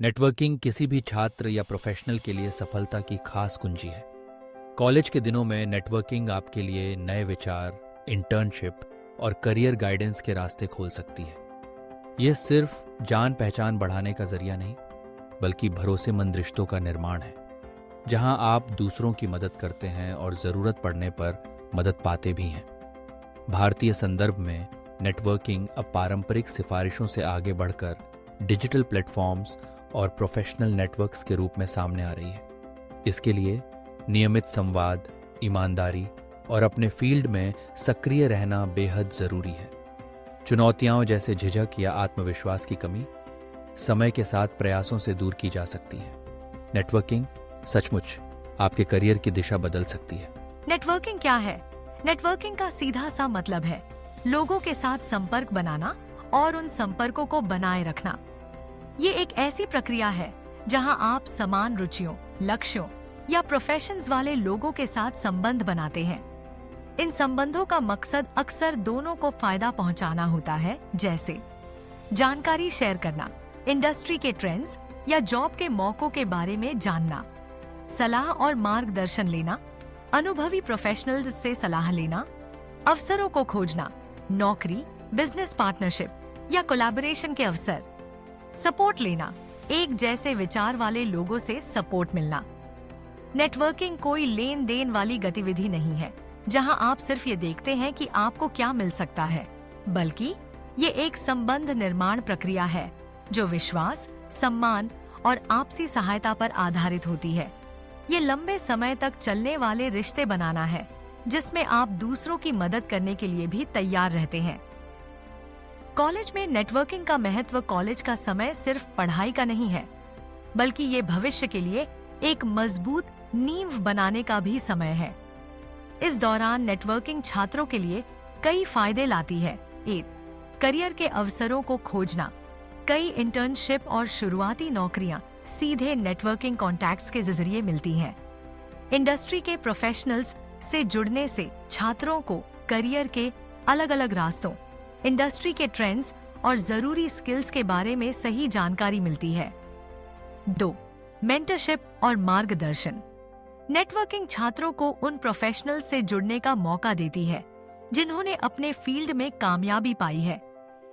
Networking किसी भी छात्र या प्रोफेशनल के लिए सफलता की खास कुंजी है। कॉलेज के दिनों में नेटवर्किंग आपके लिए नए विचार, इंटर्नशिप और करियर गाइडेंस के रास्ते खोल सकती है। यह सिर्फ जान पहचान बढ़ाने का जरिया नहीं, बल्कि भरोसेमंद रिश्तों का निर्माण है, जहां आप दूसरों की मदद करते हैं और ज़रूरत पड़ने पर मदद पाते भी हैं। भारतीय संदर्भ में नेटवर्किंग अब पारंपरिक सिफारिशों से आगे बढ़कर डिजिटल प्लेटफॉर्म्स और प्रोफेशनल नेटवर्क्स के रूप में सामने आ रही है। इसके लिए नियमित संवाद, ईमानदारी और अपने फील्ड में सक्रिय रहना बेहद ज़रूरी है। चुनौतियां जैसे झिझक या आत्मविश्वास की कमी समय के साथ प्रयासों से दूर की जा सकती है। नेटवर्किंग सचमुच आपके करियर की दिशा बदल सकती है। नेटवर्किंग क्या है? नेटवर्किंग का सीधा सा मतलब है लोगों के साथ संपर्क बनाना और उन संपर्कों को बनाए रखना। ये एक ऐसी प्रक्रिया है जहां आप समान रुचियों, लक्ष्यों या प्रोफेशंस वाले लोगों के साथ संबंध बनाते हैं। इन संबंधों का मकसद अक्सर दोनों को फायदा पहुंचाना होता है, जैसे जानकारी शेयर करना, इंडस्ट्री के ट्रेंड्स या जॉब के मौकों के बारे में जानना, सलाह और मार्गदर्शन लेना, अनुभवी प्रोफेशनल्स से सलाह लेना, अवसरों को खोजना, नौकरी, बिजनेस पार्टनरशिप या कोलैबोरेशन के अवसर, सपोर्ट लेना, एक जैसे विचार वाले लोगों से सपोर्ट मिलना। नेटवर्किंग कोई लेन देन वाली गतिविधि नहीं है जहां आप सिर्फ ये देखते हैं कि आपको क्या मिल सकता है, बल्कि ये एक संबंध निर्माण प्रक्रिया है जो विश्वास, सम्मान और आपसी सहायता पर आधारित होती है। ये लंबे समय तक चलने वाले रिश्ते बनाना है जिसमें आप दूसरों की मदद करने के लिए भी तैयार रहते हैं। कॉलेज में नेटवर्किंग का महत्व कॉलेज का समय सिर्फ पढ़ाई का नहीं है, बल्कि ये भविष्य के लिए एक मजबूत नींव बनाने का भी समय है। इस दौरान नेटवर्किंग छात्रों के लिए कई फायदे लाती है। 1. करियर के अवसरों को खोजना। कई इंटर्नशिप और शुरुआती नौकरियां सीधे नेटवर्किंग कॉन्टैक्ट्स के जरिए मिलती हैं। इंडस्ट्री के प्रोफेशनल्स से जुड़ने से छात्रों को करियर के अलग अलग रास्तों, इंडस्ट्री के ट्रेंड्स और जरूरी स्किल्स के बारे में सही जानकारी मिलती है। 2. मेंटरशिप और मार्गदर्शन। नेटवर्किंग छात्रों को उन प्रोफेशनल से जुड़ने का मौका देती है जिन्होंने अपने फील्ड में कामयाबी पाई है।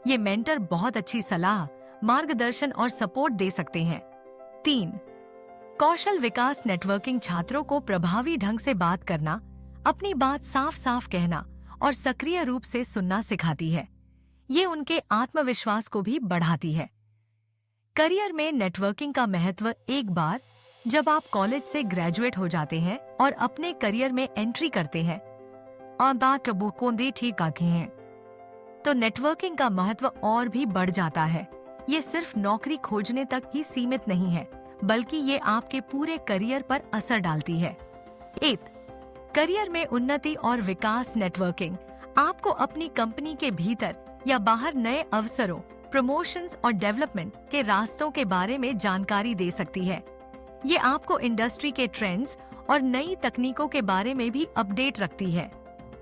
ये मेंटर बहुत अच्छी सलाह, मार्गदर्शन और सपोर्ट दे सकते हैं। 3. कौशल विकास। नेटवर्किंग छात्रों को प्रभावी ढंग से बात करना, अपनी बात साफ साफ कहना और सक्रिय रूप से सुनना सिखाती है। ये उनके आत्मविश्वास को भी बढ़ाती है। करियर में नेटवर्किंग का महत्व। एक बार जब आप कॉलेज से ग्रेजुएट हो जाते हैं और अपने करियर में एंट्री करते हैं, तो नेटवर्किंग का महत्व और भी बढ़ जाता है। ये सिर्फ नौकरी खोजने तक ही सीमित नहीं है, बल्कि ये आपके पूरे करियर पर असर डालती है। 8. करियर में उन्नति और विकास। नेटवर्किंग आपको अपनी कंपनी के भीतर या बाहर नए अवसरों, प्रमोशंस और डेवलपमेंट के रास्तों के बारे में जानकारी दे सकती है। ये आपको इंडस्ट्री के ट्रेंड्स और नई तकनीकों के बारे में भी अपडेट रखती है।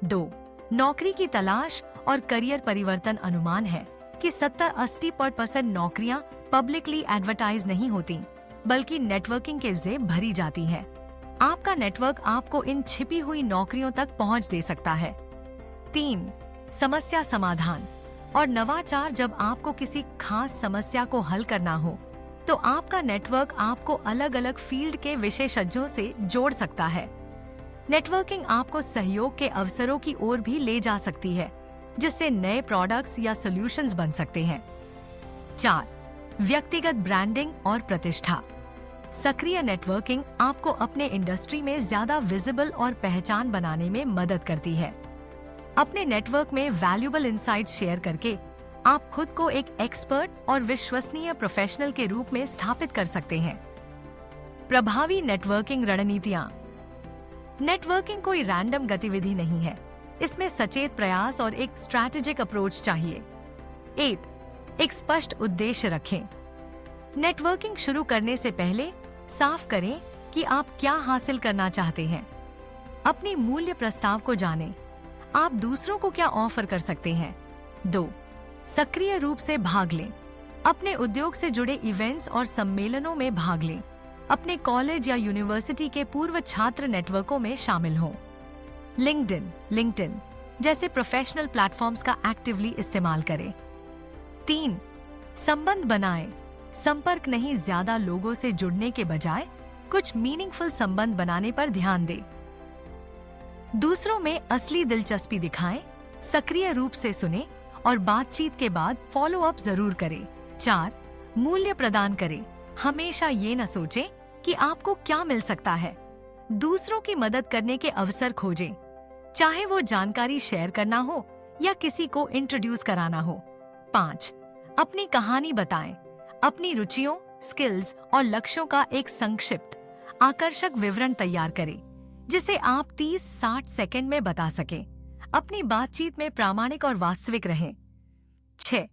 2. नौकरी की तलाश और करियर परिवर्तन। अनुमान है कि 70-80% नौकरियां पब्लिकली एडवर्टाइज नहीं होती, बल्कि नेटवर्किंग के जरिए भरी जाती हैं। आपका नेटवर्क आपको इन छिपी हुई नौकरियों तक पहुंच दे सकता है। 3. समस्या समाधान और नवाचार। जब आपको किसी खास समस्या को हल करना हो, तो आपका नेटवर्क आपको अलग अलग फील्ड के विशेषज्ञों से जोड़ सकता है। नेटवर्किंग आपको सहयोग के अवसरों की ओर भी ले जा सकती है, जिससे नए प्रोडक्ट्स या सॉल्यूशंस बन सकते हैं। 4. व्यक्तिगत ब्रांडिंग और प्रतिष्ठा। सक्रिय नेटवर्किंग आपको अपने इंडस्ट्री में ज्यादा विजिबल और पहचान बनाने में मदद करती है। अपने नेटवर्क में वैल्यूएबल इनसाइट्स शेयर करके आप खुद को एक एक्सपर्ट और विश्वसनीय प्रोफेशनल के रूप में स्थापित कर सकते हैं। प्रभावी नेटवर्किंग रणनीतियां। नेटवर्किंग कोई रैंडम गतिविधि नहीं है, इसमें सचेत प्रयास और एक स्ट्रैटेजिक अप्रोच चाहिए। 8. एक स्पष्ट उद्देश्य रखें। नेटवर्किंग शुरू करने से पहले साफ करें कि आप क्या हासिल करना चाहते हैं। अपनी मूल्य प्रस्ताव को जानें, आप दूसरों को क्या ऑफर कर सकते हैं। 2. सक्रिय रूप से भाग लें। अपने उद्योग से जुड़े इवेंट्स और सम्मेलनों में भाग लें। अपने कॉलेज या यूनिवर्सिटी के पूर्व छात्र नेटवर्कों में शामिल हों। लिंक्डइन जैसे प्रोफेशनल प्लेटफॉर्म्स का एक्टिवली इस्तेमाल करें। 3. संबंध बनाएं। संपर्क नहीं, ज्यादा लोगों से जुड़ने के बजाय कुछ मीनिंगफुल संबंध बनाने पर ध्यान दें। दूसरों में असली दिलचस्पी दिखाएं, सक्रिय रूप से सुनें और बातचीत के बाद फॉलो अप जरूर करें। 4. मूल्य प्रदान करें। हमेशा ये न सोचें कि आपको क्या मिल सकता है। दूसरों की मदद करने के अवसर खोजें, चाहे वो जानकारी शेयर करना हो या किसी को इंट्रोड्यूस कराना हो। 5. अपनी कहानी बताएं। अपनी रुचियों, स्किल्स और लक्ष्यों का एक संक्षिप्त, आकर्षक विवरण तैयार करें, जिसे आप 30-60 सेकंड में बता सकें। अपनी बातचीत में प्रामाणिक और वास्तविक रहें। 6.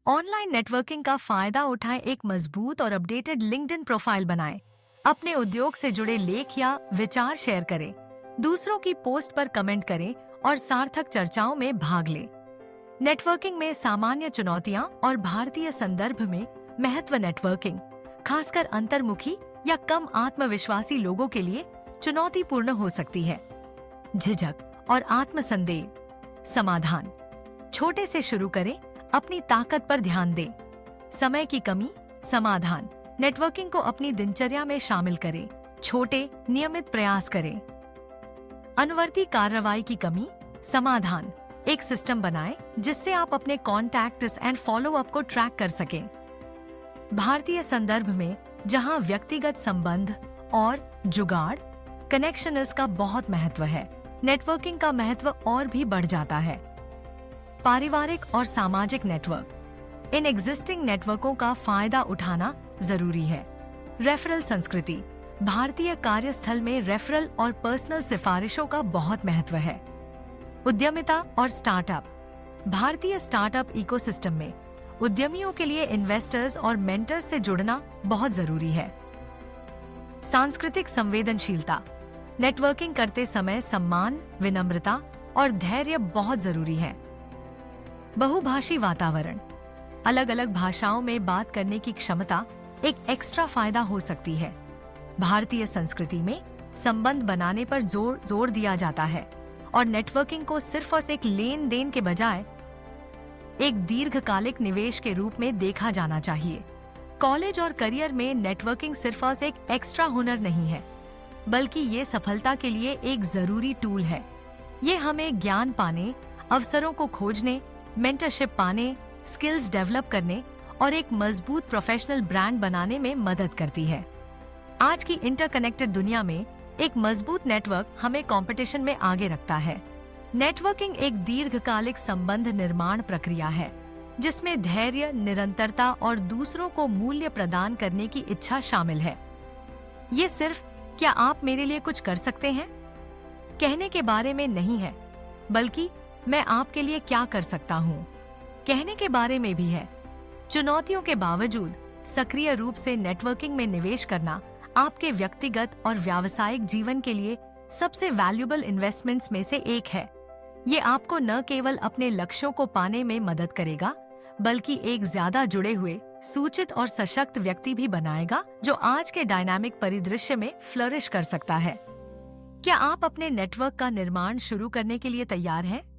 ऑनलाइन नेटवर्किंग का फायदा उठाएं। एक मजबूत और अपडेटेड लिंक्डइन प्रोफाइल बनाएं। अपने उद्योग से जुड़े लेख या विचार शेयर करें। दूसरों की पोस्ट पर कमेंट करें और सार्थक चर्चाओं में भाग लें। नेटवर्किंग में सामान्य चुनौतियां और भारतीय संदर्भ में महत्व। नेटवर्किंग खासकर अंतर्मुखी या कम आत्मविश्वासी लोगों के लिए चुनौतीपूर्ण हो सकती है। झिझक और आत्मसंदेह। समाधान: छोटे से शुरू करें, अपनी ताकत पर ध्यान दें। समय की कमी। समाधान: नेटवर्किंग को अपनी दिनचर्या में शामिल करें, छोटे नियमित प्रयास करें। अनुवर्ती कार्रवाई की कमी। समाधान: एक सिस्टम बनाएं जिससे आप अपने कॉन्टैक्ट्स एंड फॉलो अप को ट्रैक कर सकें। भारतीय संदर्भ में जहां व्यक्तिगत संबंध और जुगाड़ कनेक्शंस का बहुत महत्व है, नेटवर्किंग का महत्व और भी बढ़ जाता है। पारिवारिक और सामाजिक नेटवर्क। इन एग्जिस्टिंग नेटवर्कों का फायदा उठाना जरूरी है। रेफरल संस्कृति। भारतीय कार्यस्थल में रेफरल और पर्सनल सिफारिशों का बहुत महत्व है। उद्यमिता और स्टार्टअप। भारतीय स्टार्टअप इकोसिस्टम में उद्यमियों के लिए इन्वेस्टर्स और मेंटर्स से जुड़ना बहुत जरूरी है। सांस्कृतिक संवेदनशीलता। नेटवर्किंग करते समय सम्मान, विनम्रता और धैर्य बहुत जरूरी है। बहुभाषी वातावरण। अलग अलग भाषाओं में बात करने की क्षमता एक एक्स्ट्रा फायदा हो सकती है। भारतीय संस्कृति में संबंध बनाने पर जोर दिया जाता है और नेटवर्किंग को सिर्फ और एक लेन देन के बजाय एक दीर्घकालिक निवेश के रूप में देखा जाना चाहिए। कॉलेज और करियर में नेटवर्किंग सिर्फ और एक एक्स्ट्रा हुनर नहीं है, बल्कि ये सफलता के लिए एक जरूरी टूल है। ये हमें ज्ञान पाने, अवसरों को खोजने, मेंटरशिप पाने, स्किल्स डेवलप करने और एक मजबूत प्रोफेशनल ब्रांड बनाने में मदद करती है। आज की इंटरकनेक्टेड दुनिया में एक मजबूत नेटवर्क हमें कंपटीशन में आगे रखता है। नेटवर्किंग एक दीर्घकालिक संबंध निर्माण प्रक्रिया है, जिसमें धैर्य, निरंतरता और दूसरों को मूल्य प्रदान करने की इच्छा शामिल है। ये सिर्फ "क्या आप मेरे लिए कुछ कर सकते हैं?" कहने के बारे में नहीं है, बल्कि "मैं आपके लिए क्या कर सकता हूँ?" कहने के बारे में भी है। चुनौतियों के बावजूद सक्रिय रूप से नेटवर्किंग में निवेश करना आपके व्यक्तिगत और व्यावसायिक जीवन के लिए सबसे वैल्यूएबल इन्वेस्टमेंट्स में से एक है। ये आपको न केवल अपने लक्ष्यों को पाने में मदद करेगा, बल्कि एक ज्यादा जुड़े हुए, सूचित और सशक्त व्यक्ति भी बनाएगा, जो आज के डायनामिक परिदृश्य में फ्लरिश कर सकता है। क्या आप अपने नेटवर्क का निर्माण शुरू करने के लिए तैयार हैं?